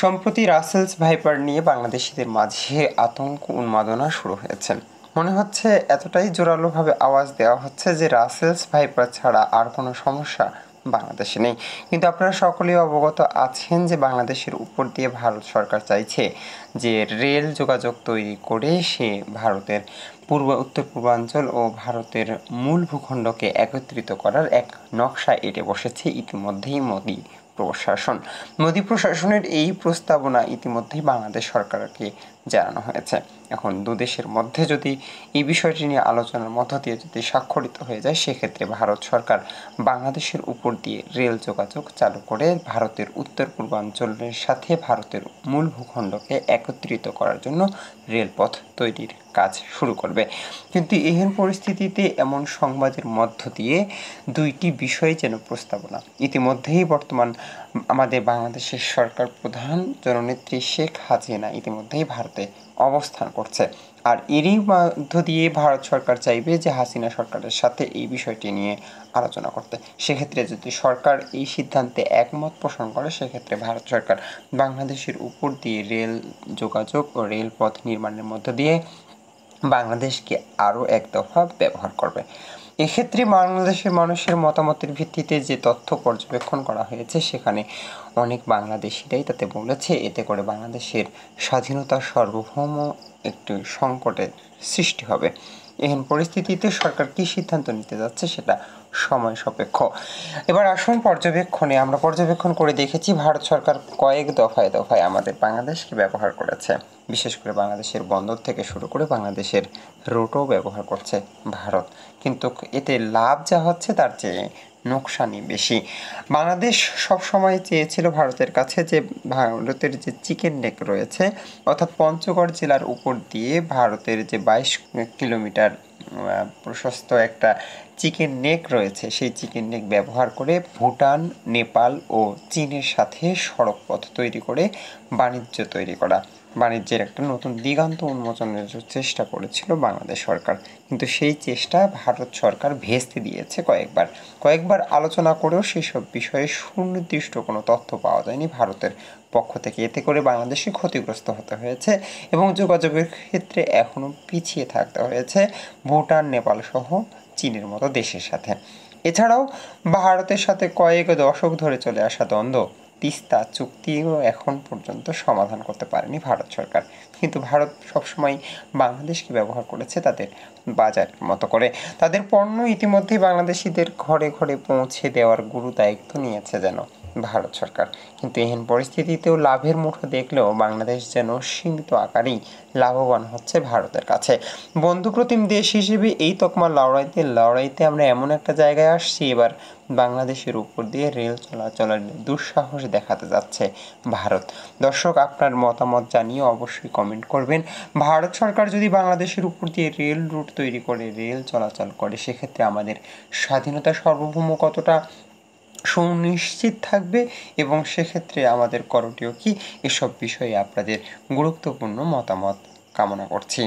সম্প্রতি Russell's viper নিয়ে বাংলাদেশিদের মাঝে আতঙ্ক উন্মাদনা শুরু হয়েছে। মনে হচ্ছে এতটাই জোরালোভাবে আওয়াজ দেওয়া হচ্ছে যে রাসেলস ভাইপার ছাড়া আর কোনো সমস্যা বাংলাদেশে নেই। কিন্তু আপনারা সকলেই অবগত আছেন যে বাংলাদেশের উপর দিয়ে ভারত সরকার চাইছে যে রেল যোগাযোগ তৈরি করে সে ভারতের উত্তর পূর্বাঞ্চল ও ভারতের মূল ভূখণ্ডকে একত্রিত করার এক নকশা এঁটে বসেছে ইতিমধ্যেই মোদী প্রশাসনের এই প্রস্তাবনা ইতিমধ্যেই বাংলাদেশ সরকারকে জানানো হয়েছে। এখন দুদেশের মধ্যে যদি এই বিষয়টি নিয়ে আলোচনার মধ্য দিয়ে যদি স্বাক্ষরিত হয়ে যায়, সেক্ষেত্রে ভারত সরকার বাংলাদেশের উপর দিয়ে রেল যোগাযোগ চালু করে ভারতের উত্তর পূর্বাঞ্চলের সাথে ভারতের মূল ভূখণ্ডকে একত্রিত করার জন্য রেলপথ তৈরির কাজ শুরু করবে। কিন্তু এই পরিস্থিতিতে এমন সংবাদের মধ্য দিয়ে দুইটি বিষয় যেন প্রস্তাবনা ইতিমধ্যেই বর্তমান আমাদের বাংলাদেশের সরকার প্রধান জননেত্রী শেখ হাসিনা ইতিমধ্যেই ভারতে অবস্থান করছে। আর এরই মধ্য দিয়ে ভারত সরকার চাইবে যে হাসিনা সরকারের সাথে এই বিষয়টি নিয়ে আলোচনা করতে। সেক্ষেত্রে যদি সরকার এই সিদ্ধান্তে একমত পোষণ করে, সেক্ষেত্রে ভারত সরকার বাংলাদেশের উপর দিয়ে রেল যোগাযোগ ও রেলপথ নির্মাণের মধ্য দিয়ে বাংলাদেশকে আরও এক দফা ব্যবহার করবে। এক্ষেত্রে বাংলাদেশের মানুষের মতামতের ভিত্তিতে যে তথ্য পর্যবেক্ষণ করা হয়েছে, সেখানে অনেক বাংলাদেশিরাই তাতে বলেছে এতে করে বাংলাদেশের স্বাধীনতার সার্বভৌম একটি সংকটের সৃষ্টি হবে। এহেন পরিস্থিতিতে সরকার কী সিদ্ধান্ত নিতে যাচ্ছে সেটা সময় সাপেক্ষ। এবার আসুন পর্যবেক্ষণে। আমরা পর্যবেক্ষণ করে দেখেছি ভারত সরকার কয়েক দফায় দফায় আমাদের বাংলাদেশকে ব্যবহার করেছে। বিশেষ করে বাংলাদেশের বন্দর থেকে শুরু করে বাংলাদেশের রুটও ব্যবহার করছে ভারত। কিন্তু এতে লাভ যা হচ্ছে তার চেয়ে নোকসানি বেশি। বাংলাদেশ সবসময় চেয়েছিল ভারতের কাছে যে ভারতের যে চিকেন নেক রয়েছে, অর্থাৎ পঞ্চগড় জেলার উপর দিয়ে ভারতের যে 22 কিলোমিটার প্রশস্ত একটা চিকেন নেক রয়েছে, সেই চিকেন নেক ব্যবহার করে ভুটান, নেপাল ও চীনের সাথে সড়ক পথ তৈরি করে বাণিজ্য তৈরি করা, বাণিজ্যের একটা নতুন দিগন্ত উন্মোচনের চেষ্টা করেছিল বাংলাদেশ সরকার। কিন্তু সেই চেষ্টা ভারত সরকার ভেস্তে দিয়েছে কয়েকবার আলোচনা করেও সেসব বিষয়ে সুনির্দিষ্ট কোনো তথ্য পাওয়া যায়নি ভারতের পক্ষ থেকে। এতে করে বাংলাদেশে ক্ষতিগ্রস্ত হতে হয়েছে এবং যোগাযোগের ক্ষেত্রে এখনও পিছিয়ে থাকতে হয়েছে ভুটান, নেপাল সহ চীনের মতো দেশের সাথে। এছাড়াও ভারতের সাথে কয়েক দশক ধরে চলে আসা দ্বন্দ্ব, তিস্তা চুক্তিও এখন পর্যন্ত সমাধান করতে পারেনি ভারত সরকার। কিন্তু ভারত সবসময় বাংলাদেশকে ব্যবহার করেছে তাদের বাজার মতো করে। তাদের পণ্য ইতিমধ্যেই বাংলাদেশিদের ঘরে ঘরে পৌঁছে দেওয়ার গুরু দায়িত্ব নিয়েছে যেন ভারত সরকার। কিন্তু এহেন পরিস্থিতিতেও লাভের মুঠো দেখলেও বাংলাদেশ যেন সীমিত আকারেই লাভবান হচ্ছে ভারতের কাছে। বন্ধুপ্রতিম দেশ হিসেবে এই তকমা লড়াইতে আমরা এমন একটা জায়গায় আসছি, এবার বাংলাদেশের উপর দিয়ে রেল চলাচলের দুঃসাহস দেখাতে যাচ্ছে ভারত। দর্শক, আপনার মতামত জানিয়ে অবশ্যই কমেন্ট করবেন। ভারত সরকার যদি বাংলাদেশের উপর দিয়ে রেল রুট তৈরি করে রেল চলাচল করে, সেক্ষেত্রে আমাদের স্বাধীনতা সার্বভৌম কতটা সুনিশ্চিত থাকবে এবং সেক্ষেত্রে আমাদের করণীয় কি, এসব বিষয়ে আপনাদের গুরুত্বপূর্ণ মতামত কামনা করছি।